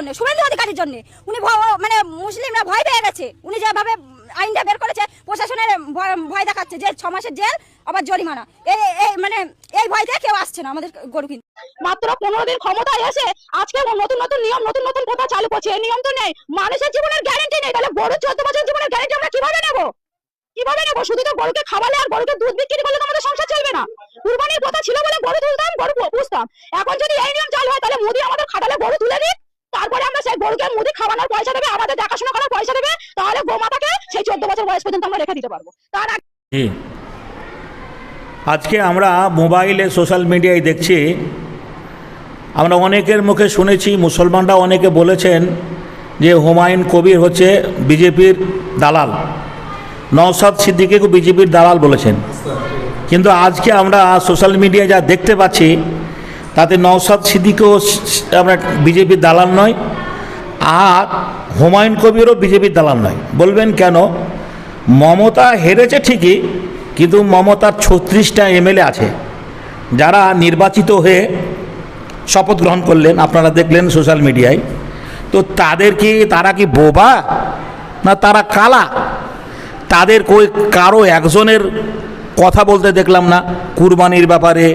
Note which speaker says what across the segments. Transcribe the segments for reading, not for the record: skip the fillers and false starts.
Speaker 1: জন্য, শুভেন্দু অধিকারীর জন্য। উনি মানে মুসলিমরা ভয় পেয়ে গেছে, উনি যেভাবে আইনটা বের করেছে, প্রশাসনের ভয় দেখাচ্ছে যে 6 মাসের জেল আবার জরিমানা। মানে এই ভয়তে কেউ আসছে না আমাদের গরু কিনতে।
Speaker 2: মাত্র 15 দিন ক্ষমতায় এসে আজকে নতুন নতুন নিয়ম, নতুন নতুন কথা চালু করছে। এই নিয়ম তো নেই, মানুষের জীবনের গ্যারান্টি নেই। তাহলে গরু 14 বছর জীবনের গ্যারান্টি আমরা কিভাবে নেব? কিভাবে নেব? শুধু তো গরুকে খাওয়ালে আর গরুকে দুধ বিক্রি করলে তো আমাদের সংসার চলবে না। কুরবানির কথা ছিল বলে গরু তুলতাম, গরু পুষতাম। এখন যদি এই নিয়ম চালু হয়, তাহলে মোদি আমাদের খাটালে গরু তুলে দিক, তারপরে আমরা সেই গরুকে মোদি খাওয়ানোর পয়সা দেবে, আমাদের দেখাশোনা করার পয়সা দেবে, তাহলে গোমাতাকে সেই 14 বছর বয়স পর্যন্ত আমরা রেখে দিতে পারবো। তার
Speaker 3: আজকে আমরা মোবাইলে সোশ্যাল মিডিয়ায় দেখছি, আমরা অনেকের মুখে শুনেছি, মুসলমানরা অনেকে বলেছেন যে হুমায়ুন কবির হচ্ছে বিজেপির দালাল, নওশাদ সিদ্দিকীকে বিজেপির দালাল বলেছেন। কিন্তু আজকে আমরা সোশ্যাল মিডিয়ায় যা দেখতে পাচ্ছি তাতে নওশাদ সিদ্দিকীও আমরা বিজেপির দালাল নয়, আর হুমায়ুন কবিরও বিজেপির দালাল নয়। বলবেন কেন? মমতা হেরেছে ঠিকই, কিন্তু মমতার 36টা এমএলএ আছে যারা নির্বাচিত হয়ে শপথ গ্রহণ করলেন, আপনারা দেখলেন সোশ্যাল মিডিয়ায়। তো তারা কি বোবা না তারা কালা? তাদের কারো একজনের কথা বলতে দেখলাম না কুরবানির ব্যাপারে,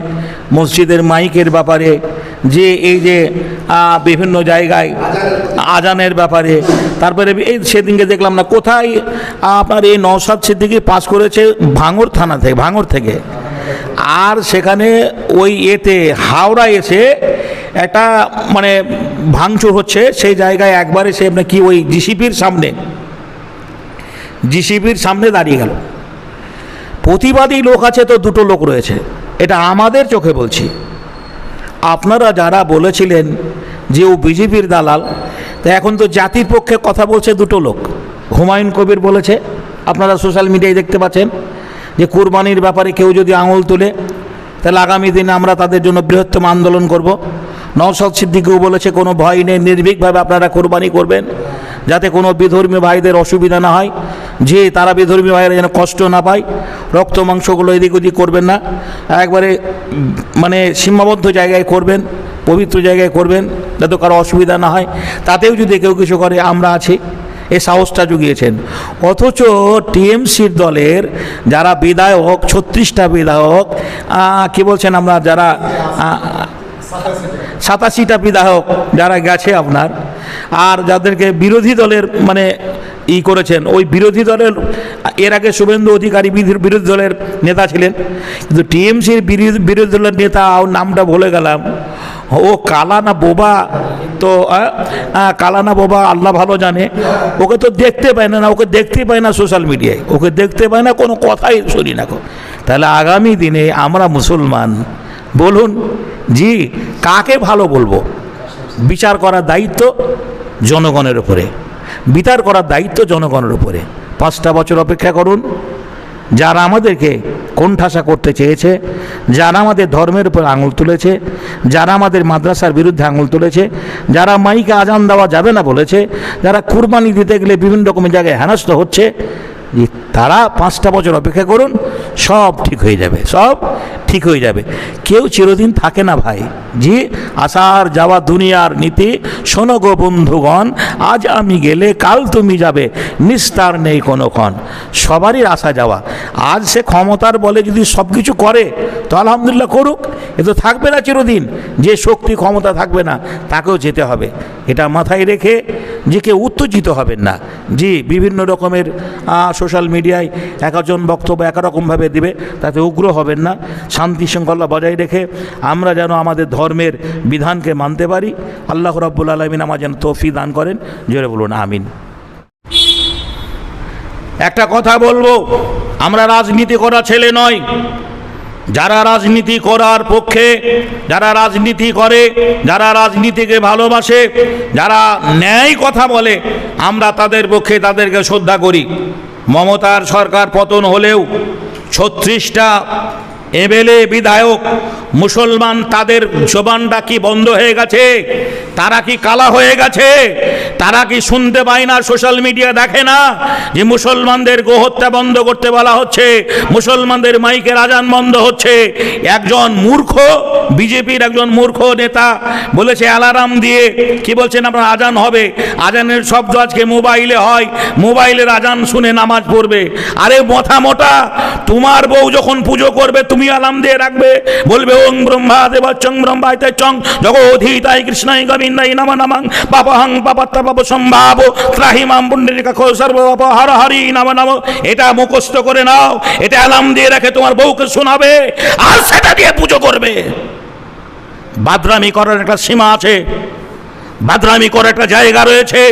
Speaker 3: মসজিদের মাইকের ব্যাপারে, যে এই যে বিভিন্ন জায়গায় আজানের ব্যাপারে। তারপরে এই সেদিনকে দেখলাম না কোথায় আপনার এই নওশাদ সিদ্দিকী পাস করেছে ভাঙড় থেকে, আর সেখানে ওই হাওড়া এসে একটা মানে ভাঙচুর হচ্ছে সেই জায়গায়। একবারে সে কি ওই জিসিপির সামনে দাঁড়িয়ে গেল। প্রতিবাদী লোক আছে তো দুটো লোক রয়েছে, এটা আমাদের চোখে বলছি। আপনারা যারা বলেছিলেন যে ও বিজেপির দালাল, তা এখন তো জাতির পক্ষে কথা বলছে দুটো লোক। হুমায়ুন কবির বলেছে, আপনারা সোশ্যাল মিডিয়ায় দেখতে পাচ্ছেন, যে কুরবানির ব্যাপারে কেউ যদি আঙুল তুলে তাহলে আগামী দিনে আমরা তাদের জন্য বৃহত্তম আন্দোলন করব। নওশাদ সিদ্দিকীও বলেছে কোনো ভয় নেই, নির্ভীকভাবে আপনারা কোরবানি করবেন, যাতে কোনো বিধর্মী ভাইদের অসুবিধা না হয়, যে তারা বিধর্মী ভাইরা যেন কষ্ট না পায়, রক্ত মাংসগুলো এদিক ওদিক করবেন না, একবারে মানে সীমাবদ্ধ জায়গায় করবেন, পবিত্র জায়গায় করবেন, যাতে কারো অসুবিধা না হয়। তাতেও যদি কেউ কিছু করে আমরা আছি, এই সাহসটা জুগিয়েছেন। অথচ টিএমসির দলের যারা বিধায়ক, 36টা বিধায়ক, কি বলছেন আমরা, যারা 87টা বিধায়ক যারা গেছে আপনার, আর যাদেরকে বিরোধী দলের মানে করেছেন, ওই বিরোধী দলের এর আগে শুভেন্দু অধিকারী বিরোধী দলের নেতা ছিলেন, কিন্তু টিএমসির বিরোধী দলের নেতা, ওর নামটা ভুলে গেলাম, ও কালা না বোবা, তো কালা না বোবা আল্লাহ ভালো জানে। ওকে তো দেখতে পায় না, ওকে দেখতে পায় না সোশ্যাল মিডিয়ায়, ওকে দেখতে পায় না, কোনো কথাই শুনি না। তাহলে আগামী দিনে আমরা মুসলমান, বলুন জি কাকে ভালো বলবো? বিচার করার দায়িত্ব জনগণের উপরে, বিচার করার দায়িত্ব জনগণের উপরে। 5টা বছর অপেক্ষা করুন। যারা আমাদেরকে কোণঠাসা করতে চেয়েছে, যারা আমাদের ধর্মের উপর আঙুল তুলেছে, যারা আমাদের মাদ্রাসার বিরুদ্ধে আঙুল তুলেছে, যারা মাইকে আজান দেওয়া যাবে না বলেছে, যারা কুরবানি দিতে গেলে বিভিন্ন রকমের জায়গায় হেনস্থ হচ্ছে, তারা 5টা বছর অপেক্ষা করুন, সব ঠিক হয়ে যাবে, সব ঠিক হয়ে যাবে। কেউ চিরদিন থাকে না ভাই। জি, আসার যাওয়া দুনিয়ার নীতি, শোনো গো বন্ধুগণ, আজ আমি গেলে কাল তুমি যাবে, নিস্তার নেই কোনোক্ষণ। সবারই আসা যাওয়া। আজ সে ক্ষমতার বলে যদি সব কিছু করে তো আলহামদুলিল্লাহ করুক, এ তো থাকবে না চিরদিন। যে শক্তি ক্ষমতা থাকবে না তাকেও যেতে হবে, এটা মাথায় রেখে যে কেউ উত্তেজিত হবেন না। জি, বিভিন্ন রকমের সোশ্যাল মিডিয়ায় একজন বক্তব্য একরকমভাবে দিবে, তাতে উগ্র হবেন না। শান্তি শৃঙ্খলা বজায় রেখে আমরা যেন আমাদের ধর্মের বিধানকে মানতে পারি। আল্লাহ রাব্বুল আলামিন আমার যেন তৌফিক দান করেন। জোরে বলুন আমিন। একটা কথা বলবো, আমরা রাজনীতি করা ছেলে নয়। যারা রাজনীতি করার পক্ষে, যারা রাজনীতি করে, যারা রাজনীতিকে ভালোবাসে, যারা ন্যায় কথা বলে, আমরা তাদের পক্ষে তাদেরকে শ্রদ্ধা করি। মমতার সরকার পতন হলেও 36টা এমএলএ বিধায়ক মুসলমান, তাদের জবানটা কি বন্ধ হয়ে গেছে? তারা কি কালা হয়ে গেছে? তারা কি শুনতে পায় না, সোশ্যাল মিডিয়া দেখে না যে মুসলমানদের গোহত্যা বন্ধ করতে বলা হচ্ছে, মুসলমানদের মাইকের আজান বন্ধ হচ্ছে? একজন মূর্খ বিজেপির একজন মূর্খ নেতা বলেছে অ্যালার্ম দিয়ে, কি বলছেন আপনার, আজান হবে, আজানের শব্দ আজকে মোবাইলে হয়, মোবাইলের আজান শুনে নামাজ পড়বে। আরে মাথা মোটা, তোমার বউ যখন পুজো করবে তুমি অ্যালার্ম দিয়ে রাখবে, বলবে ওং ব্রহ্মা দেবচং ব্রহ্মাইতে চং জগোধীতাই কৃষ্ণাই গোবিন্দাই নমঃ নমঃ পাপহং পাপাত্তা পাপ সম্ভাব ত্রাহিমাম পুণ্ডরিকা খো সর্বপাপ হর হরি নমঃ নমঃ। এটা মুখস্থ করে নাও, এটা অ্যালার্ম দিয়ে রেখে তোমার বউকে শোনাবে আর সেটা দিয়ে পুজো করবে। বাদরামি করার একটা সীমা আছে, বাদরামি করার একটা জায়গা রয়েছে।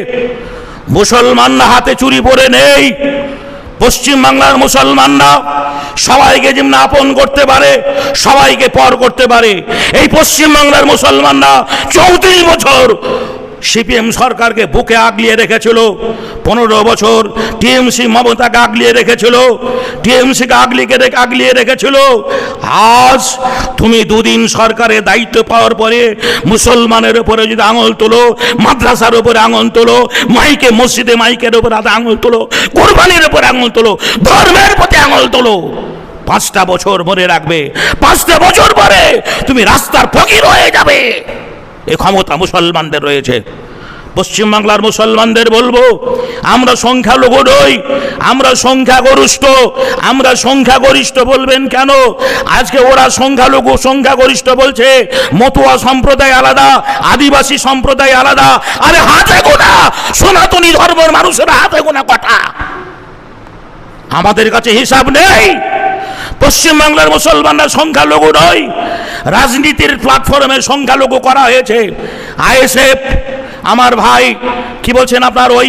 Speaker 3: মুসলমানরা হাতে চুরি পরে নেই। পশ্চিম বাংলার মুসলমানরা সবাইকে যেমন আপন করতে পারে, সবাইকে পর করতে পারে। এই পশ্চিম বাংলার মুসলমানরা 34 বছর সিপিএম সরকারকে বুকে আগলিয়ে রেখেছিল, 15 বছর টিএমসি মমতাকে আগলিয়ে রেখেছিল, টিএমসিকে আগলিয়ে রেখেছিল। আজ তুমি দুদিন সরকারের দায়িত্ব পাওয়ার পরে মুসলমানের উপরে যদি আঙুল তোলো, মাদ্রাসার উপরে আঙুল তোলো, মাইকে মসজিদে মাইকের উপরে আঙুল তোলো, কোরবানির উপরে আঙুল তোলো, ধর্মের প্রতি আঙুল তোলো, 5টা বছর মনে রাখবে, 5টা বছর পরে তুমি রাস্তার ফকির হয়ে যাবে। এ ক্ষমতা মুসলমানদের রয়েছে। পশ্চিমবাংলার মুসলমানদের বলবো, আমরা সংখ্যালঘু নই, আমরা সংখ্যাগরিষ্ঠ। আমরা সংখ্যাগরিষ্ঠ বলবেন কেন? আজকে ওরা সংখ্যালঘু সংখ্যাগরিষ্ঠ বলছে, মতুয়া সম্প্রদায় আলাদা, আদিবাসী সম্প্রদায় আলাদা। আরে হাতে গোনা সনাতনী ধর্মের মানুষেরা হাতে গোনা কটা, আমাদের কাছে হিসাব নেই। পশ্চিমবাংলার মুসলমানরা সংখ্যালঘু নয়, রাজনীতির প্ল্যাটফর্মে সংখ্যালঘু করা হয়েছে। আইএসএফ আমার ভাই কি বলছেন আপনার ওই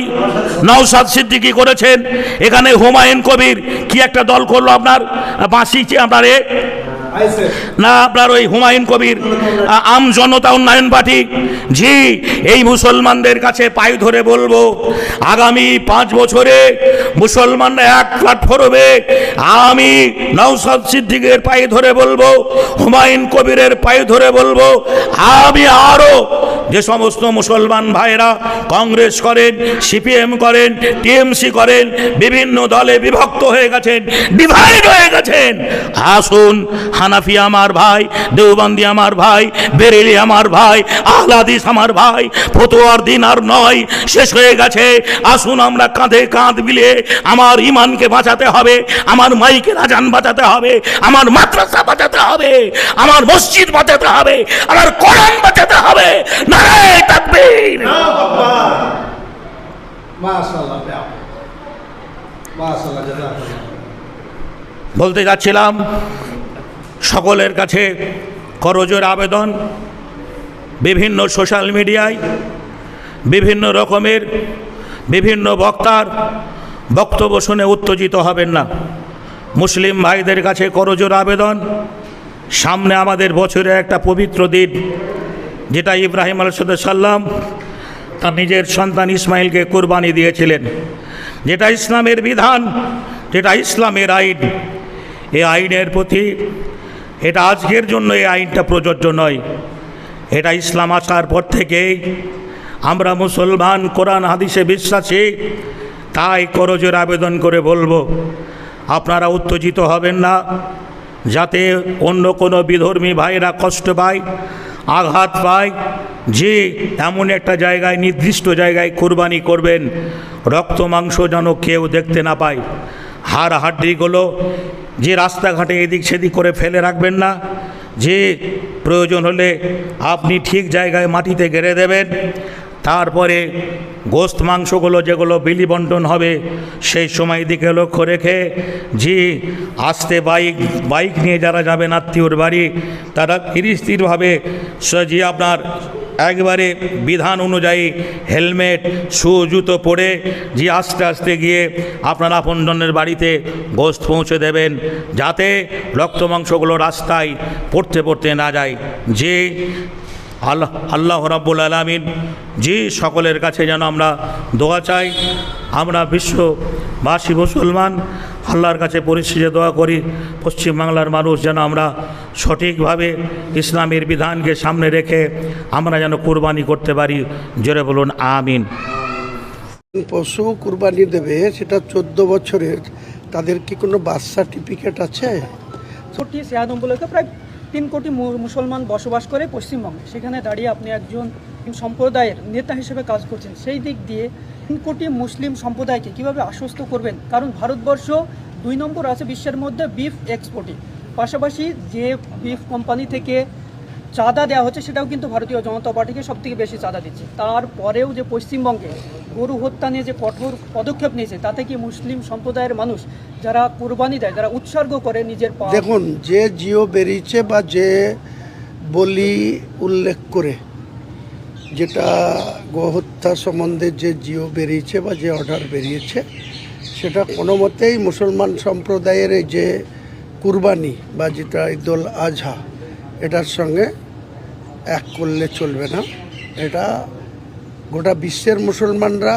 Speaker 3: নওশাদ সিদ্দিকী করেছেন, এখানে হুমায়ুন কবির কি একটা দল করলো আপনার বাঁশিছে আপনার না আপনার ওই হুমায়ুন কবির আম জনতা উন্নয়ন পার্টি। জি, এই মুসলমানদের কাছে পায়ে ধরে বলবো, আগামী 5 বছরে মুসলমানরা এক প্ল্যাটফর্মে আমি নওশাদ সিদ্দিকের পায়ে ধরে বলবো, হুমায়ুন কবিরের পায়ে ধরে বলবো, আমি আরো যে সমস্ত মুসলমান ভাইরা কংগ্রেস করেন, সিপিএম করেন, টিএমসি করেন, বিভিন্ন দলে বিভক্ত হয়ে গেছেন, ডিভাইড হয়ে গেছেন, আসুন হানাফি আমার ভাই, দেওবন্দি আমার ভাই, বেরেলি আমার ভাই, আহলাদিস আমার ভাই, ফতোয়ার দিন আর নয়, শেষ হয়ে গেছে। আসুন আমরা কাঁধে কাঁধ মিলিয়ে আমার ইমানকে বাঁচাতে হবে, আমার মাইকের আজান বাঁচাতে হবে, আমার মাদ্রাসা বাঁচাতে হবে, আমার মসজিদ বাঁচাতে হবে, আমার কোরআন বাঁচাতে হবে। নারায়ে তাকবীর।
Speaker 4: মাশাআল্লাহ, মাশাআল্লাহ, জাযাকাল্লাহ।
Speaker 3: বলতে যাচ্ছিলাম, সকলের কাছে করজোর আবেদন, বিভিন্ন সোশ্যাল মিডিয়ায় বিভিন্ন রকমের বিভিন্ন বক্তার বক্তব্য শুনে উত্তেজিত হবেন না। মুসলিম ভাইদের কাছে করজোর আবেদন, সামনে আমাদের বছরে একটা পবিত্র দিন, যেটা ইব্রাহিম আলাইহিস সালাম তার নিজের সন্তান ইসমাইলকে কুরবানি দিয়েছিলেন, যেটা ইসলামের বিধান, যেটা ইসলামের আইন। এই আইনের প্রতি এটা আজকের জন্য এই আইনটা প্রযোজ্য নয়, এটা ইসলাম আসার পর থেকেই আমরা মুসলমান কোরআন হাদিসে বিশ্বাসী। তাই করজোর আবেদন করে বলবো, আপনারা উত্তেজিত হবেন না, যাতে অন্য কোনো বিধর্মী ভাইরা কষ্ট পায়, আঘাত পায়। যে এমন একটা জায়গায়, নির্দিষ্ট জায়গায় কুরবানি করবেন, রক্ত মাংস যেন কেউ দেখতে না পায়। হাড় হাড্ডিগুলো যে রাস্তাঘাটে এদিক সেদিক করে ফেলে রাখবেন না, যে প্রয়োজন হলে আপনি ঠিক জায়গায় মাটিতে গেড়ে দেবেন। তারপরে গোস্ত মাংসগুলো যেগুলো বিলি বন্টন হবে, সেই সময় দিকে লক্ষ্য রেখে যে আস্তে বাইক নিয়ে যারা যাবেন আত্মীয়র বাড়ি, তারা স্থিরভাবে যে আপনার একবারে বিধান অনুযায়ী হেলমেট শু জুতো পরে যে আস্তে আস্তে গিয়ে আপনার আপনজনের বাড়িতে গোস্ত পৌঁছে দেবেন, যাতে রক্ত মাংসগুলো রাস্তায় পড়তে না যায়। যে আল্লাহ রাব্বুল আলামিন যে সকলের কাছে যেন আমরা দোয়া চাই, আমরা বিশ্ববাসী মুসলমান আল্লাহর কাছে পরিশেষে দোয়া করি, পশ্চিমবাংলার মানুষ যেন আমরা সঠিকভাবে ইসলামের বিধানকে সামনে রেখে আমরা যেন কুরবানি করতে পারি। জোরে বলুন আমিন।
Speaker 4: পশু কুরবানি দেবে, সেটা 14 বছরের, তাদের কি কোনো বার্থ সার্টিফিকেট আছে?
Speaker 5: ছুটি সে আদম উপলক্ষে প্রায় 3 কোটি মুসলমান বসবাস করে পশ্চিমবঙ্গে, সেখানে দাঁড়িয়ে আপনি একজন সম্প্রদায়ের নেতা হিসেবে কাজ করছেন। সেই দিক দিয়ে 3 কোটি মুসলিম সম্প্রদায়কে কিভাবে আশ্বস্ত করবেন? কারণ ভারতবর্ষ 2 নম্বর আছে বিশ্বের মধ্যে বিফ এক্সপোর্টে, পাশাপাশি যে বিফ কোম্পানি থেকে চাঁদা দেওয়া হচ্ছে সেটাও কিন্তু ভারতীয় জনতা পার্টিকে সবথেকে বেশি চাঁদা দিচ্ছে। তারপরেও যে পশ্চিমবঙ্গে গরু হত্যা নিয়ে যে কঠোর পদক্ষেপ নিয়েছে, তাতে কি মুসলিম সম্প্রদায়ের মানুষ যারা কোরবানি দেয়, যারা উৎসর্গ করে নিজের
Speaker 4: দেখুন, যে জিও বেরিয়েছে বা যে বলি উল্লেখ করে, যেটা গোহত্যা সম্বন্ধে যে জিও বেরিয়েছে বা যে অর্ডার বেরিয়েছে, সেটা কোনো মতেই মুসলমান সম্প্রদায়ের এই যে কুরবানি বা যেটা ঈদুল আজহা, এটার সঙ্গে এক করলে চলবে না। এটা গোটা বিশ্বের মুসলমানরা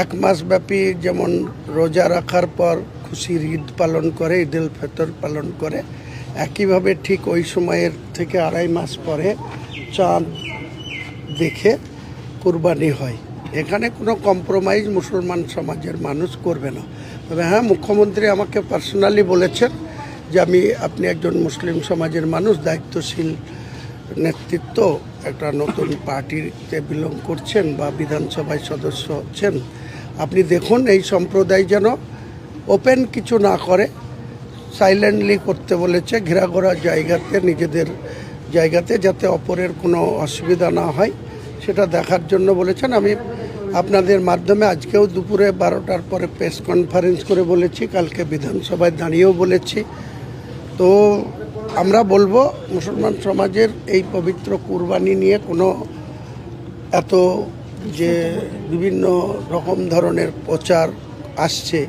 Speaker 4: 1 মাস ব্যাপী যেমন রোজা রাখার পর খুশির ঈদ পালন করে, ঈদুল ফিতর পালন করে, একইভাবে ঠিক ওই সময়ের থেকে 2.5 মাস পরে চাঁদ দেখে কুরবানি হয়। এখানে কোনো কম্প্রোমাইজ মুসলমান সমাজের মানুষ করবে না। তবে হ্যাঁ, মুখ্যমন্ত্রী আমাকে পার্সোনালি বলেছেন যে আপনি একজন মুসলিম সমাজের মানুষ, দায়িত্বশীল নেতৃত্ব, একটা নতুন পার্টিতে বিলং করছেন বা বিধানসভায় সদস্য হচ্ছেন, আপনি দেখুন এই সম্প্রদায় যেন ওপেন কিছু না করে, সাইলেন্টলি করতে বলেছে, ঘেরাঘোরা জায়গাতে, নিজেদের জায়গাতে, যাতে অপরের কোনো অসুবিধা না হয় সেটা দেখার জন্য বলেছেন। আমি আপনাদের মাধ্যমে আজকেও দুপুরে 12টার পরে প্রেস কনফারেন্স করে বলেছি, কালকে বিধানসভায় দাঁড়িয়েও বলেছি। তো আমরা বলবো মুসলমান সমাজের এই পবিত্র কুরবানি নিয়ে কোনো এত যে বিভিন্ন রকম ধরনের প্রচার আসছে,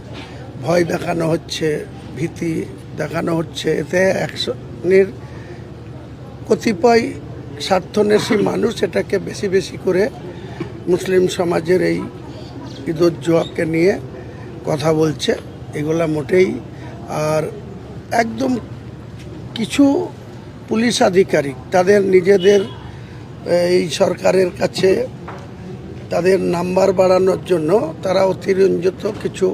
Speaker 4: ভয় দেখানো হচ্ছে, ভীতি দেখানো হচ্ছে, এতে অ্যাকশনের কতিপয় স্বার্থন্বেষী মানুষ এটাকে বেশি বেশি করে মুসলিম সমাজের এই ঈদুজ্জোহাকে নিয়ে কথা বলছে। এগুলা মোটেই, আর একদম কিছু পুলিশ আধিকারিক তাদের নিজেদের এই সরকারের কাছে তাদের নাম্বার বাড়ানোর জন্য তারা অতিরঞ্জিত কিছু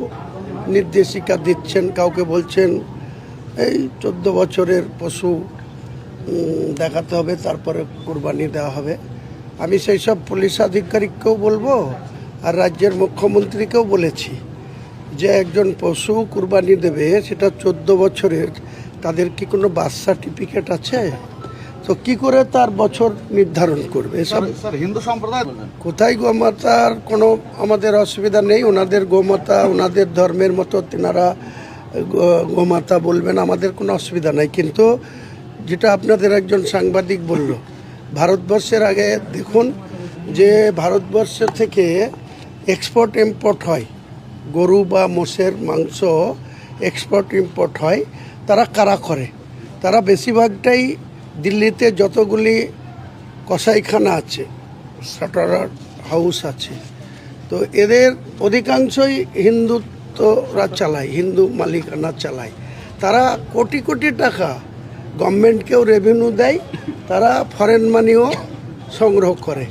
Speaker 4: নির্দেশিকা দিচ্ছেন। কাউকে বলছেন এই 14 বছরের পশু দেখাতে হবে, তারপরে কুরবানি দেওয়া হবে। আমি সেই সব পুলিশ আধিকারিককেও বলবো, আর রাজ্যের মুখ্যমন্ত্রীকেও বলেছি যে একজন পশু কুরবানি দেবে, সেটা 14 বছরের, তাদের কি কোনো বার্থ সার্টিফিকেট আছে? তো কি করে তার বছর নির্ধারণ করবে? এসব
Speaker 6: হিন্দু সম্প্রদায়
Speaker 4: কোথায় গোমাতার কোনো আমাদের অসুবিধা নেই, ওনাদের গোমাতা ওনাদের ধর্মের মতো তেনারা গোমাতা বলবেন, আমাদের কোনো অসুবিধা নাই। কিন্তু যেটা আপনাদের একজন সাংবাদিক বলল, ভারতবর্ষের আগে দেখুন যে ভারতবর্ষ থেকে এক্সপোর্ট ইম্পোর্ট হয়, গরু বা মোষের মাংস এক্সপোর্ট ইম্পোর্ট হয়, তারা কারা করে? তারা বেশিরভাগটাই দিল্লিতে যতগুলি কসাইখানা আছে, শাটার হাউস আছে, তো এদের অধিকাংশই হিন্দুত্বরা চালায়, হিন্দু মালিকানা চালায়। তারা কোটি কোটি টাকা গভর্নমেন্টকেও রেভিনিউ দেয়, তারা ফরেন মানিও সংগ্রহ করে।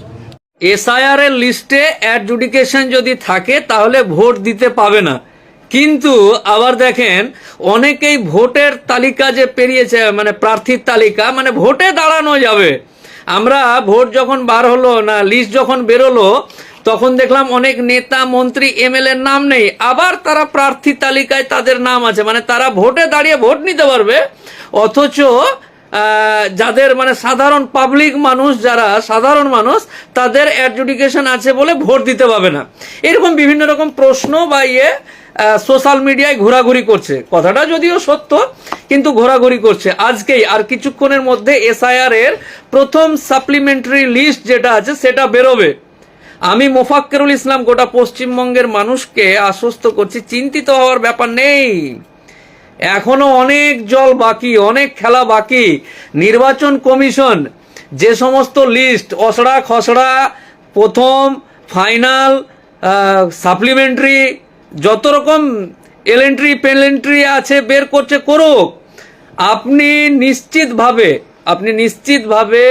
Speaker 7: এসআইআর এর লিস্টে অ্যাডজুডিকেশন যদি থাকে তাহলে ভোট দিতে পাবে না, কিন্তু আবার দেখেন অনেকেই ভোটের তালিকা যে পেরিয়েছে, মানে প্রার্থীর তালিকা, মানে ভোটে দাঁড়ানো যাবে। আমরা ভোট যখন বার হলো না, লিস্ট যখন বেরোলো, তখন দেখলাম অনেক নেতা মন্ত্রী এমএলএর নাম নেই, আবার তারা প্রার্থী তালিকায় তাদের নাম আছে, মানে তারা ভোটে দাঁড়িয়ে ভোট নিতে পারবে, অথচ যাদের মানে সাধারণ পাবলিক মানুষ, যারা সাধারণ মানুষ, তাদের অ্যাডজুডিকেশন আছে বলে ভোট দিতে পাবে না। এরকম বিভিন্ন রকম প্রশ্ন বা সোশ্যাল মিডিয়ায় ঘোরাঘুরি করছে। কথাটা যদিও সত্য, কিন্তু ঘোরাঘুরি করছে। আজকেই আর কিছুক্ষণের মধ্যে এসআইআর এর প্রথম সাপ্লিমেন্টারি লিস্ট যেটা আছে সেটা বেরোবে। আমি মোফাক্কেরুল ইসলাম গোটা পশ্চিমবঙ্গের মানুষকে আশ্বস্ত করছি, চিন্তিত হওয়ার ব্যাপার নেই। এখনো অনেক জল বাকি, অনেক খেলা বাকি। নির্বাচন কমিশন যে সমস্ত লিস্ট, অসড়া খসড়া, প্রথম, ফাইনাল, সাপ্লিমেন্টারি, যত রকম এলেন্ট্রি পেলেন্ট্রি আছে বের করছে, করুক। আপনি নিশ্চিতভাবে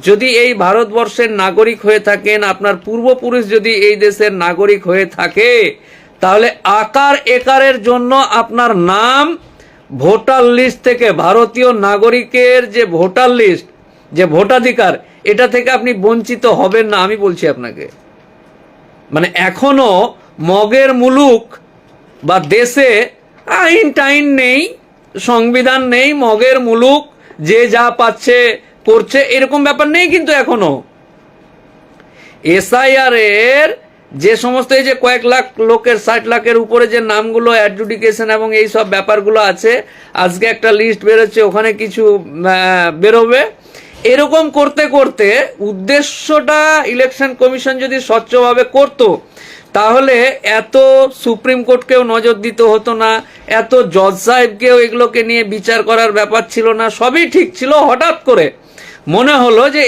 Speaker 7: যদি এই ভারতবর্ষের নাগরিক হয়ে থাকেন, আপনার পূর্বপুরুষ যদি এই দেশের নাগরিক হয়ে থাকে, তাহলে আকার একারের জন্য আপনার নাম ভোটার লিস্ট থেকে, ভারতীয় নাগরিকের যে ভোটার লিস্ট, যে ভোটাধিকার, এটা থেকে আপনি বঞ্চিত হবেন না, আমি বলছি আপনাকে। মানে এখনো মগের মুলুক বা দেশে আইন টাইন নেই, সংবিধান নেই, মগের মুলুক যে যা পাচ্ছে করছে, এরকম ব্যাপার নেই কিন্তু এখনো। এসআইআর এর যে সমস্ত এই যে কয়েক লাখ লোকের, 60 লাখের উপরে যে নামগুলো অ্যাডজুডিকেশন এবং এই সব ব্যাপারগুলো আছে, আজকে একটা লিস্ট বেরোচ্ছে, ওখানে কিছু বেরোবে। এরকম করতে করতে উদ্দেশ্যটা ইলেকশন কমিশন যদি স্বচ্ছভাবে করতো, তাহলে এত সুপ্রিম কোর্টকেও নজর দিতে হতো না, এত জজ সাহেবকেও এগুলোকে নিয়ে বিচার করার ব্যাপার ছিল না, সবই ঠিক ছিল। হঠাৎ করে মনে হলো যে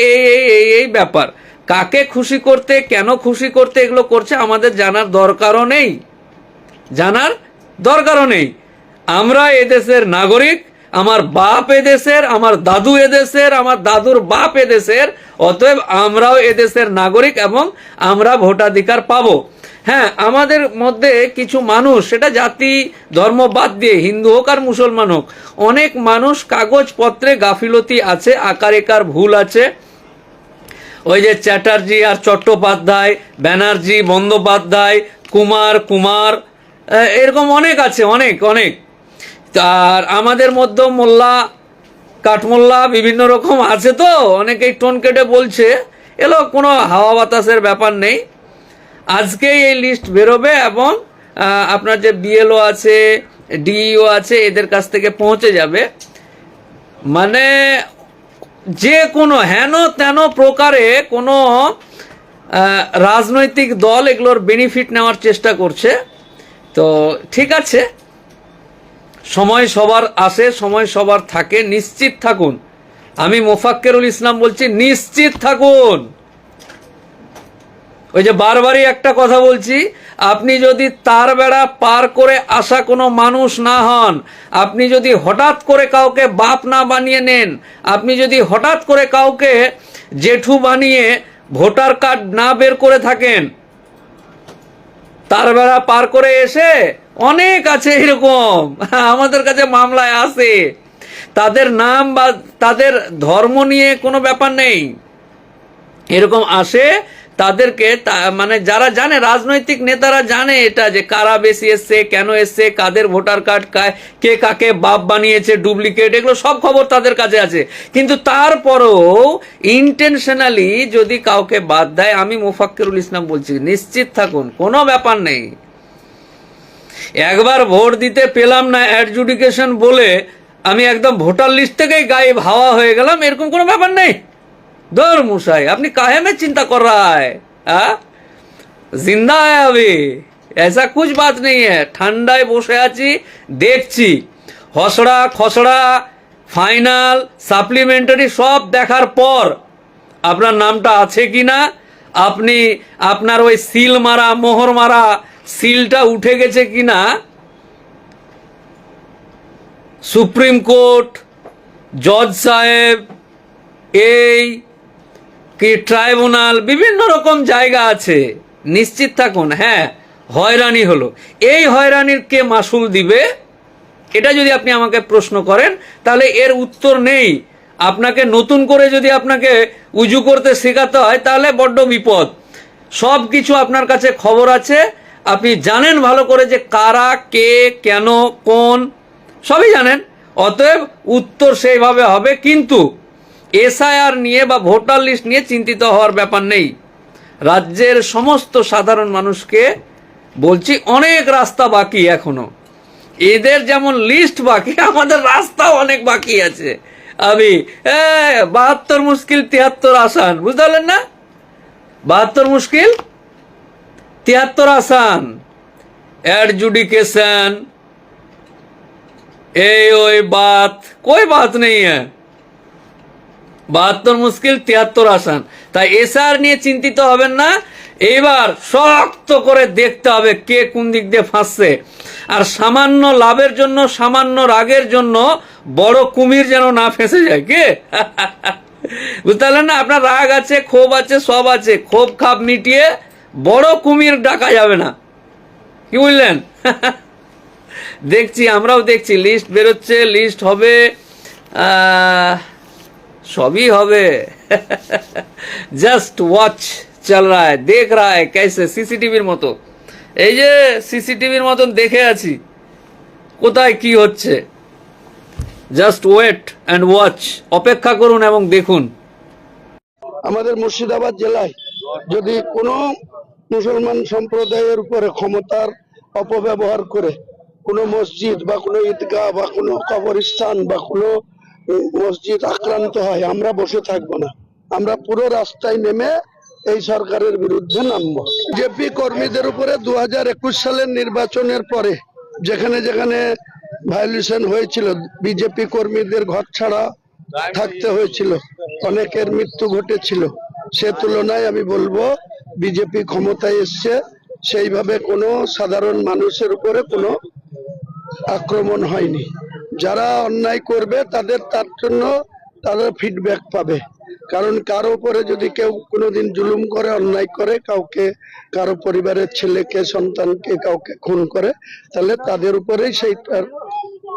Speaker 7: এই ব্যাপার, কাকে খুশি করতে, কেন খুশি করতে এগুলো করছে আমাদের জানার দরকারও নেই, জানার দরকারও নেই। আমরা এদেশের নাগরিক, আমার বাপ এদেশের, আমার দাদু এদেশের, আমার দাদুর বাপ এদেশের, অতএব আমরাও এদেশের নাগরিক এবং আমরা ভোটাধিকার পাবো। হ্যাঁ, আমাদের মধ্যে কিছু মানুষ, সেটা জাতি ধর্ম বাদ দিয়ে হিন্দু হোক আর মুসলমান হোক, অনেক মানুষ কাগজপত্রে গাফিলতি আছে, আকার একার ভুল আছে। ওই যে চ্যাটার্জি আর চট্টোপাধ্যায়, ব্যানার্জি বন্দ্যোপাধ্যায়, কুমার এরকম অনেক আছে, অনেক। আর আমাদের মধ্যে মোল্লা কাঠমোল্লা বিভিন্ন রকম আছে, তো অনেকেই টোন কেটে বলছে, এলো কোনো হাওয়া বাতাসের ব্যাপার নেই। আজকেই এই লিস্ট বেরোবে এবং আপনার যে বিএলও আছে, ডিইও আছে, এদের কাছ থেকে পৌঁছে যাবে। মানে যে কোনো হেন তেন প্রকারে কোনো রাজনৈতিক দল এগুলোর বেনিফিট নেওয়ার চেষ্টা করছে। তো ঠিক আছে, সময় সবার আসে, সময় সবার থাকে, নিশ্চিত থাকুন। আমি মোফাক্কেরুল ইসলাম বলছি, নিশ্চিত থাকুন। ওই যে বারবারই একটা কথা বলছি, আপনি যদি তার বেড়া পার করে আসা কোনো মানুষ না হন, আপনি যদি হঠাৎ করে কাউকে বাপ না বানিয়ে নেন, আপনি যদি হঠাৎ করে কাউকে জেঠু বানিয়ে ভোটার কার্ড না বের করে থাকেন, তার বেড়া পার করে এসে অনেক আছে এরকম, আমাদের কাছে মামলায় আসে। তাদের নাম বা তাদের ধর্ম নিয়ে কোনো ব্যাপার নেই, এরকম আসে। তাদেরকে মানে যারা জানে, রাজনৈতিক নেতারা জানে এটা, যে কারা বেশি এসছে, কেন এসছে, কাদের ভোটার কার্ড, কে কাকে বাপ বানিয়েছে, ডুপ্লিকেট, এগুলো সব খবর তাদের কাছে আছে। কিন্তু তারপরও ইন্টেনশনালি যদি কাউকে বাদ দেয়, আমি মোফাক্কেরুল ইসলাম বলছি, নিশ্চিত থাকুন, কোনো ব্যাপার নেই। একবার ভোট দিতে পেলাম না অ্যাডজুডিকেশন বলে আমি একদম ভোটার লিস্ট থেকেই গায়েব হাওয়া হয়ে গেলাম, এরকম কোনো ব্যাপার নেই। दौर मुशाई अपनी काहे में चिंता कर रहा है, जिंदा है अभी, ऐसा कुछ बात नहीं है। ठंडाয় বসে আছি, দেখছি হসড়া খসড়া ফাইনাল সাপ্লিমেন্টারি সব দেখার পর আপনার নামটা আছে কিনা, আপনি আপনার ওই সিল মারা, মোহর মারা সিলটা উঠে গেছে কিনা, সুপ্রিম কোর্ট, জজ সাহেব, এই কি ট্রাইব্যুনাল, বিভিন্ন রকম জায়গা আছে, নিশ্চিত থাকুন। হ্যাঁ, হয়রানি হলো, এই হয়রানির কে মাসুল দিবে, এটা যদি আপনি আমাকে প্রশ্ন করেন, তাহলে এর উত্তর নেই। আপনাকে নতুন করে যদি আপনাকে উজু করতে শেখাতে হয়, তাহলে বড্ড বিপদ। সব কিছু আপনার কাছে খবর আছে, আপনি জানেন ভালো করে যে কারা, কে, কেন, কোন, সবই জানেন, অতএব উত্তর সেইভাবে হবে। কিন্তু এসআইআর নিয়ে বা ভোটার লিস্ট নিয়ে চিন্তিত হওয়ার ব্যাপার নেই। রাজ্যের সমস্ত সাধারণ মানুষকে বলছি, অনেক রাস্তা বাকি এখনো, এদের যেমন লিস্ট বাকি, আমাদের রাস্তাও অনেক বাকি আছে। আমি 72 মুশকিল 73 আসান, বুঝতে পারলেন না? 72 মুশকিল 73 आसान, एडजुडिकेशन, ओई बात, कोई बात नहीं है। 72 মুশকিল 73 আসান। তাই এসআর নিয়ে চিন্তিত হবেন না, এবার শক্ত করে দেখতে হবে কে কোন দিক দিয়ে ফাঁসছে। আর সামান্য লাভের জন্য, সামান্য রাগের জন্য বড় কুমির যেন না ফেঁসে যায়। কে বুঝতে পারলেন না? আপনার রাগ আছে, ক্ষোভ আছে, সব আছে, ক্ষোভ খাপ মিটিয়ে বড় কুমির ডাকা যাবে না, কি বুঝলেন? দেখছি, আমরাও দেখছি লিস্ট বেরোচ্ছে, লিস্ট হবে, সবই হবে। জাস্ট ওয়াচ চল রা হ্যায়, দেখ রা হ্যায় कैसे, সিসিটিভির মতো, এই যে সিসিটিভির মতন দেখে আছি কোথায় কি হচ্ছে। জাস্ট ওয়েট অ্যান্ড ওয়াচ, অপেক্ষা করুন এবং দেখুন।
Speaker 4: আমাদের মুর্শিদাবাদ জেলায় যদি কোনো মুসলমান সম্প্রদায়ের উপরে ক্ষমতার অপব্যবহার করে কোনো মসজিদ বা কোনো ঈদগাহ বা কোনো কবরস্থান বা কোনো মসজিদ আক্রান্ত হয়, আমরা বসে থাকবো না। আমরা পুরো রাস্তায় নেমে এই সরকারের বিরুদ্ধে নামবো। বিজেপি কর্মীদের উপরে 2021 সালের নির্বাচনের পরে যেখানে যেখানে ভায়োলেশন হয়েছিল, বিজেপি কর্মীদের ঘর ছাড়া থাকতে হয়েছিল, অনেকের মৃত্যু ঘটেছিল, সে তুলনায় আমি বলবো বিজেপি ক্ষমতায় এসছে, সেইভাবে কোনো সাধারণ মানুষের উপরে কোনো আক্রমণ হয়নি। যারা অন্যায় করবে তাদের তার জন্য তারা ফিডব্যাক পাবে, কারণ কারো উপরে যদি কেউ কোনোদিন জুলুম করে, অন্যায় করে, কাউকে কারো পরিবারের ছেলেকে সন্তানকে কাউকে খুন করে, তাহলে তাদের উপরেই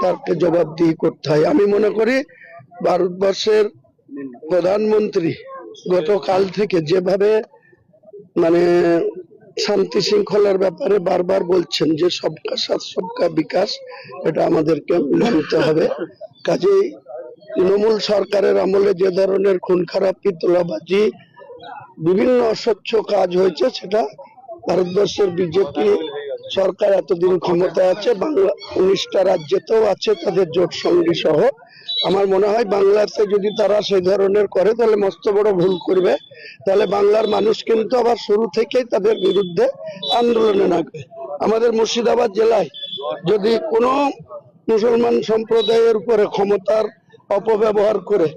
Speaker 4: তাকে জবাবদিহি করতে হয়। আমি মনে করি ভারতবর্ষের প্রধানমন্ত্রী গতকাল থেকে যেভাবে মানে শান্তি শৃঙ্খলার ব্যাপারে বারবার বলছেন যে সবকা সাথ সবকা বিকাশ, এটা আমাদেরকে মানতে হবে। কাজেই তৃণমূল সরকারের আমলে যে ধরনের খুন খারাপি, তোলাবাজি, বিভিন্ন অস্বচ্ছ কাজ হয়েছে, সেটা ভারতবর্ষের বিজেপি সরকার এতদিন ক্ষমতায় আছে, বাংলা 19টা রাজ্যেতেও আছে তাদের জোট সঙ্গী সহ। আমার মনে হয় বাংলাতে যদি তারা সেই ধরনের করে তাহলে মস্ত বড় ভুল করবে, তাহলে বাংলার মানুষ কিন্তু আবার শুরু থেকেই তাদের বিরুদ্ধে আন্দোলনে নামবে। আমাদের মুর্শিদাবাদ জেলায় যদি কোনো মুসলমান সম্প্রদায়ের উপরে ক্ষমতার অপব্যবহার করে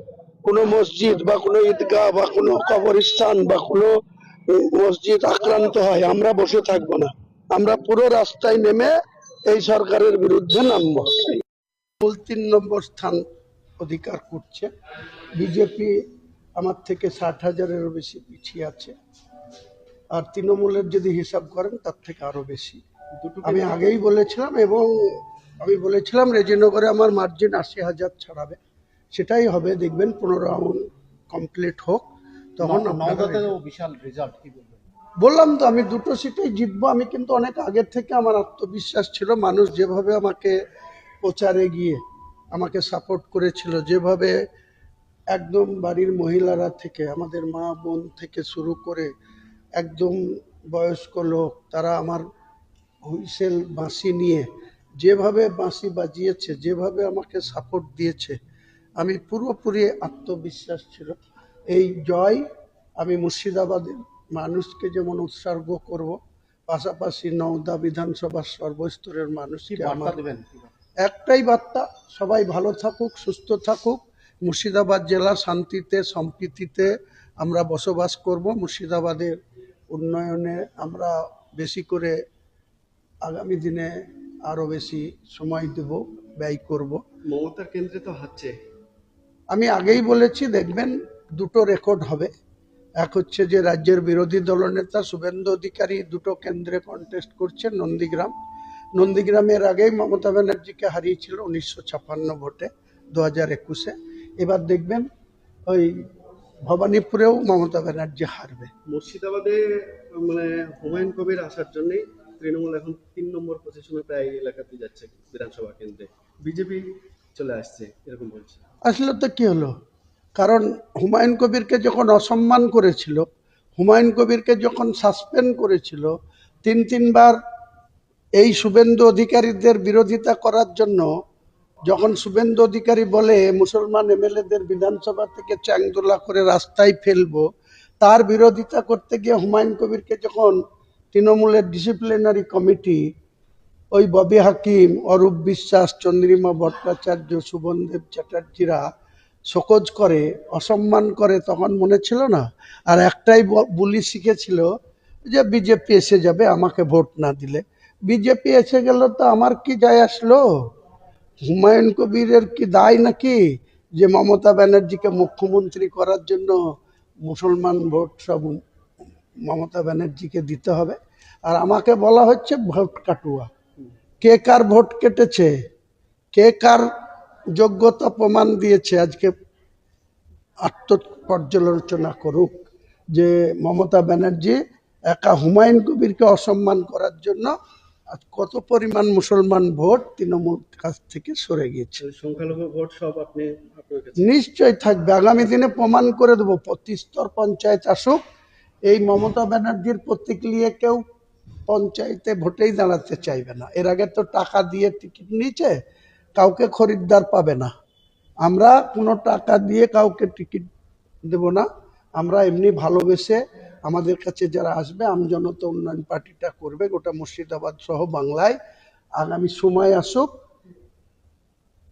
Speaker 4: কোনো মসজিদ বা কোনো ঈদগাহ বা কোনো কবরস্থান বা কোনো মসজিদ আক্রান্ত হয়, আমরা বসে থাকবো না। আমরা পুরো রাস্তায় নেমে এই সরকারের বিরুদ্ধে নামবো। 3 নম্বর স্থান অধিকার করছে বিজেপি, আমার থেকে 60,000-এরও বেশি পিছিয়ে আছে, আর তৃণমূলের যদি হিসাব করেন তার থেকে আরো বেশি। আমি আগেই বলেছিলাম, এবং আমি বলেছিলাম রেজিনগরে আমার মার্জিন 80,000 ছাড়াবে, সেটাই হবে। দেখবেন 15 রাউন্ড কমপ্লিট হোক, তখন বিশাল রেজাল্ট। কি বললাম তো, আমি 2টো সিটেই জিতবো। আমি কিন্তু অনেক আগের থেকে আমার আত্মবিশ্বাস ছিল। মানুষ যেভাবে আমাকে প্রচারে গিয়ে আমাকে সাপোর্ট করেছিল, যেভাবে একদম বাড়ির মহিলারা থেকে আমাদের মা বোন থেকে শুরু করে একদম বয়স্ক লোক, তারা আমার হুইসেল বাঁশি নিয়ে যেভাবে বাঁশি বাজিয়েছে, যেভাবে আমাকে সাপোর্ট দিয়েছে, আমি পুরোপুরি আত্মবিশ্বাস ছিল। এই জয় আমি মুর্শিদাবাদের মানুষকে যেমন উৎসর্গ করব, পাশাপাশি নওদা বিধানসভার সর্বস্তরের মানুষকে আমার একটাই বার্তা, সবাই ভালো থাকুক, সুস্থ থাকুক, মুর্শিদাবাদ জেলা শান্তিতে সম্প্রীতিতে আমরা বসবাস করব। মুর্শিদাবাদের উন্নয়নে আমরা বেশি করে আগামী দিনে আরো বেশি সময় দেব, ব্যয় করব।
Speaker 6: মমতার কেন্দ্রে তো হচ্ছে,
Speaker 4: আমি আগেই বলেছি, দেখবেন 2টো রেকর্ড হবে। এক হচ্ছে যে রাজ্যের বিরোধী দলনেতা শুভেন্দু অধিকারী 2টো কেন্দ্রে কন্টেস্ট করছেন, নন্দীগ্রামের আগেই মমতা ব্যানার্জিকে হারিয়েছিল 1956 ভোটে 2021-এ। এবার দেখবেন ওই ভবানীপুরেও মমতা ব্যানার্জি হারবে।
Speaker 6: মুর্শিদাবাদে মানে হুমায়ুন কবির আসার জন্যই তৃণমূল এখন 3 নম্বর পজিশনে প্রায় এলাকাতে যাচ্ছে বিধানসভা কেন্দ্রে, বিজেপি চলে আসছে এরকম বলছে।
Speaker 4: আসলে তো কি হলো, কারণ হুমায়ুন কবিরকে যখন অসম্মান করেছিল, হুমায়ুন কবিরকে যখন সাসপেন্ড করেছিল, 3বার এই শুভেন্দু অধিকারীদের বিরোধিতা করার জন্য, যখন শুভেন্দু অধিকারী বলে মুসলমান এমএলএদের বিধানসভা থেকে চ্যাংদোলা করে রাস্তায় ফেলবো, তার বিরোধিতা করতে গিয়ে হুমায়ুন কবিরকে যখন তৃণমূলের ডিসিপ্লিনারি কমিটি, ওই ববি হাকিম, অরূপ বিশ্বাস, চন্দ্রিমা ভট্টাচার্য, শুভনদেব চ্যাটার্জিরা শোকজ করে, অসম্মান করে, তখন মনে ছিল না? আর একটাই বুলি শিখেছিল যে বিজেপি এসে যাবে আমাকে ভোট না দিলে। বিজেপি এসে গেল তো আমার কি যায় আসলো? হুমায়ুন কবিরের কি দায় নাকি যে মমতা ব্যানার্জিকে মুখ্যমন্ত্রী করার জন্য মুসলমান ভোট সব মমতা ব্যানার্জিকে দিতে হবে? আর আমাকে বলা হচ্ছে ভোট কাটুয়া। কে কার ভোট কেটেছে, কে কার যোগ্যতা প্রমাণ দিয়েছে, আজকে আত্মপর্যালোচনা করুক যে মমতা ব্যানার্জি একা হুমায়ুন কবিরকে অসম্মান করার জন্য আজ কত পরিমাণ মুসলমান ভোট তৃণমূল কাছ থেকে সরে গিয়েছে।
Speaker 6: সংখ্যালঘু ভোট সব আপনার কাছে
Speaker 4: নিশ্চয় থাকবে, আগামী দিনে প্রমাণ করে দেবো। প্রতি স্তর পঞ্চায়েত আসুক, এই মমতা ব্যানার্জির প্রতীক নিয়ে কেউ পঞ্চায়েতে ভোটেই দাঁড়াতে চাইবে না। এর আগে তো টাকা দিয়ে টিকিট নিয়েছে, কাউকে খরিদ্দার পাবে না। আমরা কোনো টাকা দিয়ে কাউকে টিকিট দেব না, আমরা এমনি ভালোবেসে আমাদের কাছে যারা আসবে আমজনতা উন্নয়ন পার্টিটা করবে গোটা মুর্শিদাবাদ সহ বাংলায়। আগামী সময় আসুক,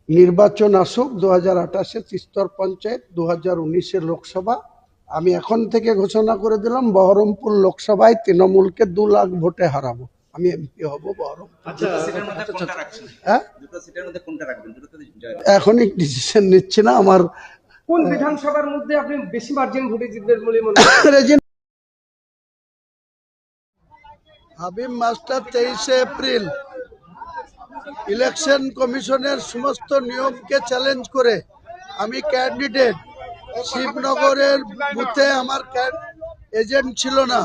Speaker 4: নির্বাচন আসুক, 2028-এ ত্রিস্তর পঞ্চায়েত, 2019-এর লোকসভা। আমি এখন থেকে ঘোষণা করে দিলাম বহরমপুর লোকসভায় তৃণমূলকে 2 লাখ ভোটে হারাবো। আমি এমপি হব বহরমপুর। হ্যাঁ, এখনই ডিসিশন নিচ্ছি না। আমার
Speaker 8: কোন বিধানসভার মধ্যে আপনি বেশি মার্জিন ভোটে জিতবেন বলে মনে হয়?
Speaker 4: হাবিব মাস্টার 23শে এপ্রিল ইলেকশন কমিশনের সমস্ত নিয়মকে চ্যালেঞ্জ করে আমি ক্যান্ডিডেট শিবনগরের বুথে আমার এজেন্ট ছিল না,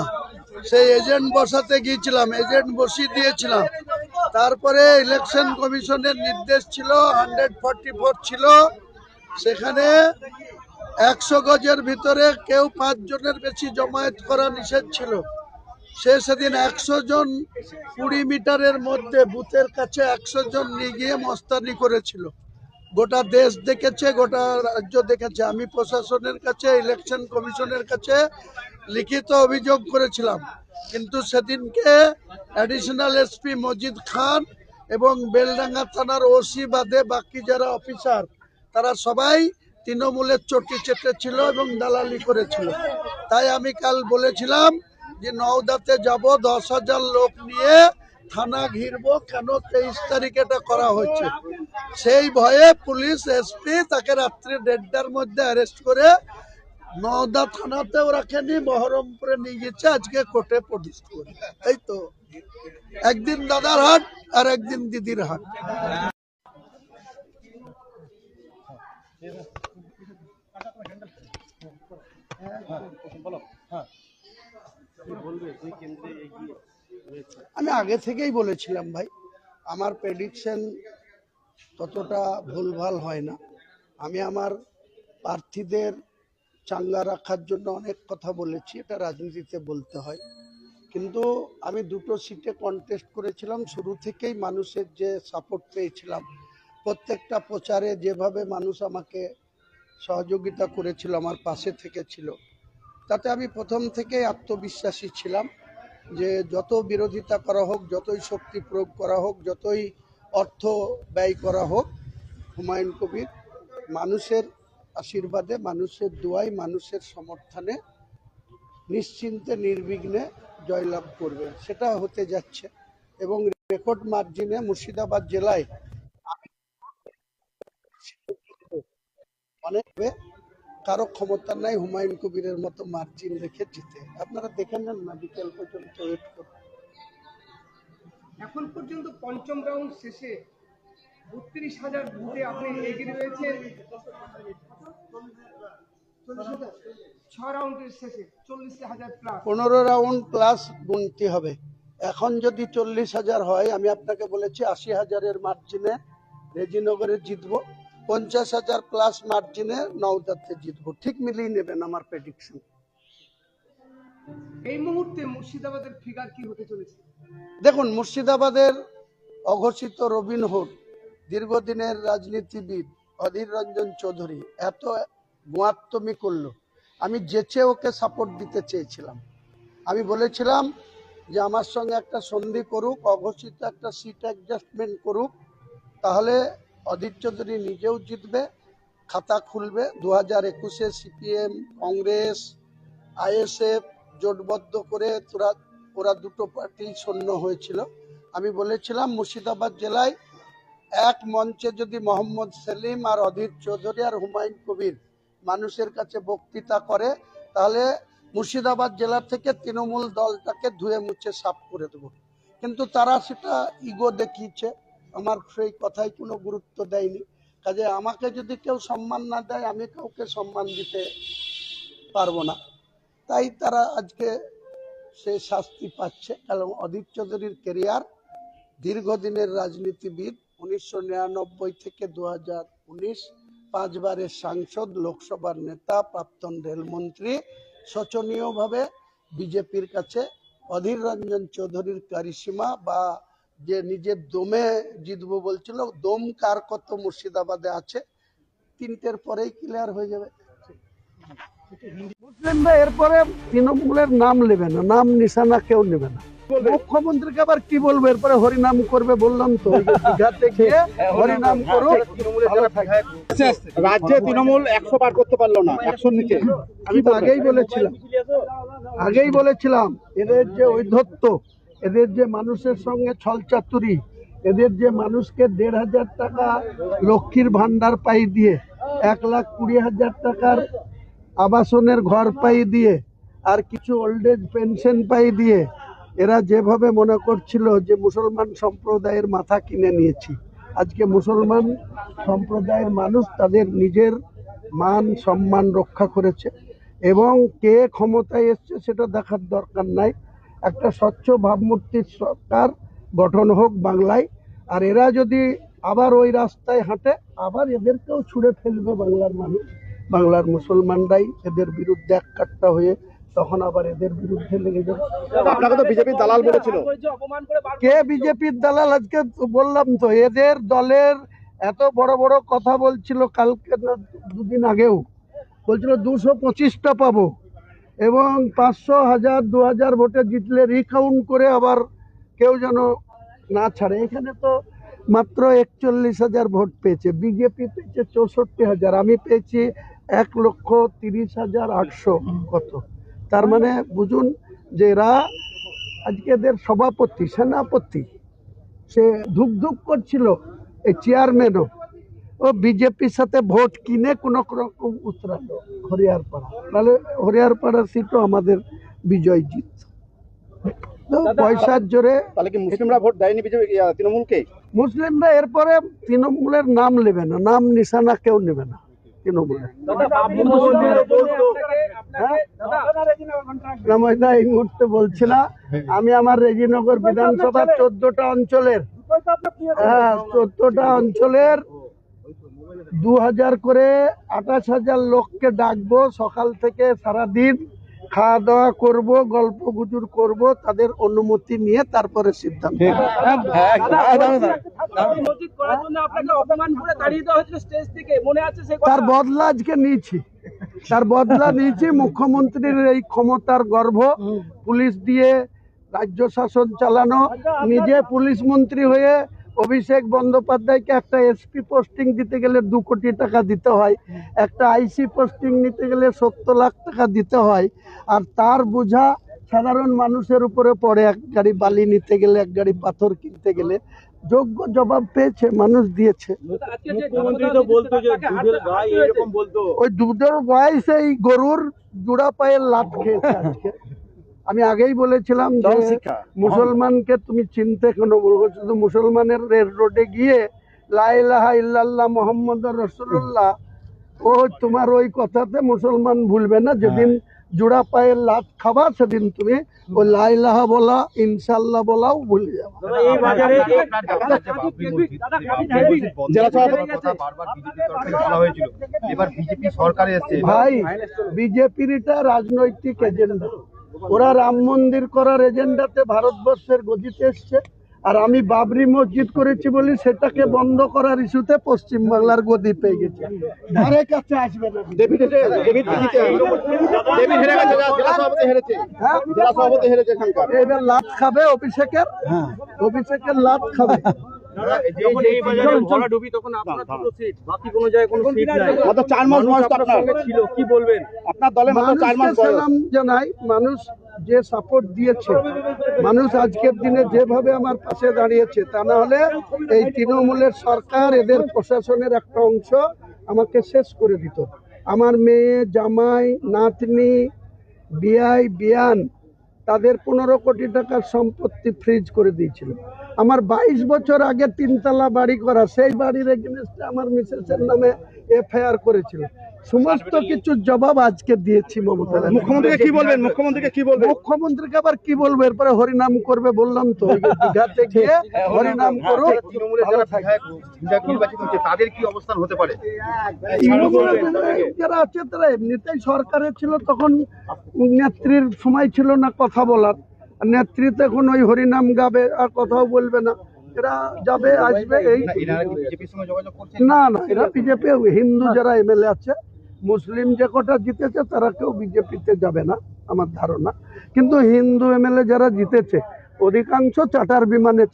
Speaker 4: সেই এজেন্ট বসাতে গিয়েছিলাম, এজেন্ট বসিয়ে দিয়েছিলাম। তারপরে ইলেকশন কমিশনের নির্দেশ ছিল 144 ছিল, সেখানে 100 গজের ভিতরে কেউ 5 জনের বেশি জমায়েত করা নিষেধ ছিল। সে সেদিন 100 জন 20 মিটারের মধ্যে বুথের কাছে 100 জন নিয়ে গিয়ে মস্তানি করেছিল। গোটা দেশ দেখেছে, গোটা রাজ্য দেখেছে। আমি প্রশাসনের কাছে, ইলেকশন কমিশনের কাছে লিখিত অভিযোগ করেছিলাম, কিন্তু সেদিনকে অ্যাডিশনাল এসপি মজিদ খান এবং বেলডাঙ্গা থানার ওসি বাদে বাকি যারা অফিসার তারা সবাই তৃণমূলের চটি চেটেছিল এবং দালালি করেছিল। তাই আমি কাল বলেছিলাম যে নওদাতে যাব, 10,000 লোক নিয়ে থানা ঘিরবো। কেন 23 তারিখ এটা করা হয়েছে? সেই ভয়ে পুলিশ এসপি তাকে রাত্রি 1:30টার মধ্যে অ্যারেস্ট করে নওদা থানাতেও রাখেনি, বহরমপুরে নিয়ে গেছে, আজকে কোর্টে প্রডিউস করে। এই তো, একদিন দাদার হাট আর একদিন দিদির হাট। আমি আগে থেকেই বলেছিলাম ভাই, আমার প্রেডিকশন ততটা ভুলভাল হয় না। আমি আমার প্রার্থীদের চাঙ্গা রাখার জন্য অনেক কথা বলেছি, এটা রাজনীতিতে বলতে হয়। কিন্তু আমি 2টো সিটে কন্টেস্ট করেছিলাম, শুরু থেকেই মানুষের যে সাপোর্ট পেয়েছিলাম, প্রত্যেকটা প্রচারে যেভাবে মানুষ আমাকে সহযোগিতা করেছিল, আমার পাশে থেকে ছিল, তাতে আমি প্রথম থেকেই আত্মবিশ্বাসী ছিলাম যে যত বিরোধিতা করা হোক, যতই শক্তি প্রয়োগ করা হোক, যতই অর্থ ব্যয় করা হোক, হুমায়ুন কবির মানুষের আশীর্বাদে, মানুষের দোয়ায়, মানুষের সমর্থনে নিশ্চিন্তে নির্বিঘ্নে জয়লাভ করবে। সেটা হতে যাচ্ছে এবং রেকর্ড মার্জিনে মুর্শিদাবাদ জেলায় অনেক কারো ক্ষমতা নাই হুমায়ুন কবিরের মতো মার্জিন রেখে জিতে। আপনারা দেখে নেন না, বিকেল পর্যন্ত ওয়েট করুন।
Speaker 8: এখন পর্যন্ত পঞ্চম রাউন্ড শেষে 32,000 ভোটে আপনি এগিয়ে রয়েছেন। 6 রাউন্ডের শেষে 40,000 প্লাস,
Speaker 4: 15 রাউন্ড প্লাস গুনতি হবে। এখন যদি 40,000 হয়, আমি আপনাকে বলেছি 80,000-এর মার্জিনে রেজিনগরে জিতবো, 50,000 প্লাস মার্জিনে নওদাতে জিতবো। ঠিক মিলিয়ে নেবেন আমার প্রেডিকশন।
Speaker 8: এই মুহূর্তে মুর্শিদাবাদের ফিগার কি হতে চলেছে?
Speaker 4: দেখুন, মুর্শিদাবাদের অঘোষিত রবিনহুড দীর্ঘদিনের রাজনীতিবিদ অধীর রঞ্জন চৌধুরী এত গোয়াত্তমি করলো, আমি যেচে ওকে সাপোর্ট দিতে চেয়েছিলাম। আমি বলেছিলাম যে আমার সঙ্গে একটা সন্ধি করুক, অঘোষিত একটা সিট অ্যাডজাস্টমেন্ট করুক, তাহলে অধীর চৌধুরী নিজেও জিতবে, খাতা খুলবে। 2021-এ সিপিএম, কংগ্রেস, আইএসএফ জোটবদ্ধ করে ওরা 2টো পার্টি শূন্য হয়েছিল। আমি বলেছিলাম মুর্শিদাবাদ জেলায় এক মঞ্চে যদি মোহাম্মদ সেলিম আর অধীর চৌধুরী আর হুমায়ুন কবির মানুষের কাছে বক্তৃতা করে, তাহলে মুর্শিদাবাদ জেলা থেকে তৃণমূল দলটাকে ধুয়ে মুছে সাফ করে দেবো। কিন্তু তারা সেটা ইগো দেখিয়েছে, আমার সেই কথায় কোনো গুরুত্ব দেয়নি। কাজে আমাকে যদি কেউ সম্মান না দেয়, আমি কাউকে সম্মান দিতে পারবো না। তাই তারা আজকে সে শাস্তি পাচ্ছে। কারণ অধীর চৌধুরীর কেরিয়ার দীর্ঘদিনের রাজনীতিবিদ, 1999 থেকে 2019 পাঁচবারের সাংসদ, লোকসভার নেতা, প্রাক্তন রেলমন্ত্রী। শোচনীয়ভাবে বিজেপির কাছে অধীর রঞ্জন চৌধুরীর কারিশমা বা যে নিজের দমে জিতবো বলছিল, দম কার কত মুর্শিদাবাদে আছে, 3টের পরেই ক্লিয়ার হয়ে যাবে। মুসলিমরা এরপরে তৃণমূলের নাম নেবে না, নাম নিশানা কেউ নেবে না। মুখ্যমন্ত্রীকে আবার কি বলবো, এরপরে হরিনাম করবে বললাম তো, দীঘাতে গিয়ে হরিনাম করো।
Speaker 9: রাজ্যে তৃণমূল 100 পার করতে পারলো না, 100 নিচে।
Speaker 4: আমি তো আগেই বলেছিলাম এদের যে ঔদ্ধত্য, এদের যে মানুষের সঙ্গে ছলচাতুরি, এদের যে মানুষকে 1,500 টাকা লক্ষ্মীর ভান্ডার পাই দিয়ে, 1,20,000 টাকার আবাসনের ঘর পাই দিয়ে, আর কিছু ওল্ড এজ পেনশন পাই দিয়ে এরা যেভাবে মনে করছিল যে মুসলমান সম্প্রদায়ের মাথা কিনে নিয়েছি, আজকে মুসলমান সম্প্রদায়ের মানুষ তাদের নিজের মান সম্মান রক্ষা করেছে। এবং কে ক্ষমতায় এসছে সেটা দেখার দরকার নাই। একটা স্বচ্ছ ভাবমূর্তির সরকার গঠন হোক বাংলায়, আর এরা যদি আবার ওই রাস্তায় হাঁটে, আবার এদেরকেও ছুঁড়ে ফেলবে বাংলার মানুষ। বাংলার মুসলমানরাই এদের বিরুদ্ধে এককাট্টা হয়ে তখন আবার এদের বিরুদ্ধে লেগে যাবে।
Speaker 9: আপনাকে তো বিজেপি দালাল বলেছিল।
Speaker 4: কে বিজেপির দালাল? আজকে বললাম তো, এদের দলের এত বড় বড় কথা বলছিল, কালকে না 2 দিন আগেও বলছিল 225টা পাবো এবং 500, 1000, 2000 ভোটে জিতলে রিকাউন্ট করে আবার কেউ যেন না ছাড়ে। এখানে তো মাত্র 41,000 ভোট পেয়েছে, বিজেপি পেয়েছে 64,000, আমি পেয়েছি 1,30,800 কত। তার মানে বুঝুন যে এরা আজকে এদের সভাপতি, সেনাপতি, সে ধুকধুক করছিল, এই চেয়ারম্যানও ও বিজেপির সাথে ভোট কিনে কোনো রকম উতরালো হরিয়ারপাড়া, তাহলে হরিয়ারপাড়ার সিটও আমাদের বিজয় জিত। পয়সার জোরে।
Speaker 9: তাহলে কি মুসলিমরা ভোট দেয়নি বিজেপি তৃণমূলকে?
Speaker 4: মুসলিমরা এরপরে তৃণমূলের নাম নেবে না, নাম নিশানা কেউ নেবে না তৃণমূলের। এই মুহূর্তে বলছি না, আমি আমার রেজিনগর বিধানসভার 14টা অঞ্চলের 14টা অঞ্চলের 2000 করে 28,000 লোককে ডাকবো, সকাল থেকে সারাদিন খাওয়া দাওয়া করব, গল্প গুজর করব, তাদের অনুমতি নিয়ে তারপরে সিদ্ধান্ত। তার বদলা আজকে নিয়েছি, মুখ্যমন্ত্রীর এই ক্ষমতার গর্ভ, পুলিশ দিয়ে রাজ্য শাসন চালানো, নিজে পুলিশ মন্ত্রী হয়ে অভিষেক বন্দ্যোপাধ্যায়কে একটা এসপি পোস্টিং দিতে গেলে 2 কোটি টাকা দিতে হয়, একটা আইসি পোস্টিং নিতে গেলে 70 লাখ টাকা দিতে হয়, আর তার বোঝা সাধারণ মানুষের উপরে পড়ে। এক গাড়ি বালি নিতে গেলে, এক গাড়ি পাথর কিনতে গেলে যোগ্য জবাব পেয়েছে, মানুষ দিয়েছে। ওই দুধের গায়ে সেই গরুর জোড়া পায়ের লাত খেয়েছে আজকে। আমি আগেই বলেছিলাম যে মুসলমানকে তুমি চিনতে কেন বলবো, শুধু মুসলমানের রোডে গিয়ে লা ইলাহা ইল্লাল্লাহ মুহাম্মাদুর রাসূলুল্লাহ, ও তোমার ওই কথাতে মুসলমান ভুলবে না। যেদিন জোড়া পায়ের লাত খাবা সেদিন তুমি ওই লা ইলাহা বলা, ইনশাআল্লাহ বলাও ভুলে যাবে। ভাই, বিজেপির এটা রাজনৈতিক এজেন্ডা, ওরা রাম মন্দির করার এজেন্ডাতে ভারতবর্ষের গদিতে এসছে, আর আমি বাবরি মসজিদ করেছি বলি সেটাকে বন্ধ করার ইস্যুতে পশ্চিমবাংলার গদি পেয়ে গেছে। ধারে কাছে আসবে না। এবার লাত খাবে অভিষেকের, অভিষেকের লাত খাবে। জানাই মানুষ যে সাপোর্ট দিয়েছে, মানুষ আজকের দিনে যেভাবে আমার পাশে দাঁড়িয়েছে, তা না হলে এই তৃণমূলের সরকার, এদের প্রশাসনের একটা অংশ আমাকে শেষ করে দিত। আমার মেয়ে, জামাই, নাতনি, বিয়াই, বিয়ান তাদের 15 কোটি টাকার সম্পত্তি ফ্রিজ করে দিয়েছিল। আমার 22 বছর আগে 3তলা বাড়ি করা, সেই বাড়ির এগেনস্টে আমার মিসেসের নামে এফআইআর করেছিল। সমস্ত কিছু জবাব আজকে দিয়েছি মমতা ব্যানার্জি।
Speaker 9: মুখ্যমন্ত্রীকে কি বলবেন? মুখ্যমন্ত্রীকে কি বলবেন?
Speaker 4: মুখ্যমন্ত্রীকে আবার কি বলবো? এরপরে হরিনাম করবে বললাম তো, ওই যে দীঘাতে গিয়ে হরিনাম করো।
Speaker 9: তৃণমূলের যারা বিধায়ক নির্বাচিত হচ্ছে তাদের কি অবস্থান হতে পারে?
Speaker 4: যারা আছে তারা এমনিতেই সরকারে ছিল, তখন নেত্রীর সময় ছিল না কথা বলার। আর নেত্রী তো এখন ওই হরিনাম গাবে আর কথাও বলবে না, এরা যাবে আসবে। এই
Speaker 9: এনারা কি বিজেপির সঙ্গে যোগাযোগ করছেন?
Speaker 4: না না, এরা বিজেপি, হিন্দু যারা এমএলএ আছে, মুসলিম যে কটা জিতেছে তারা কেউ বিজেপিতে যাবে না আমার ধারণা। কিন্তু হিন্দু এমএলএ যারা জিতেছে অধিকাংশ চার্টার বিমানে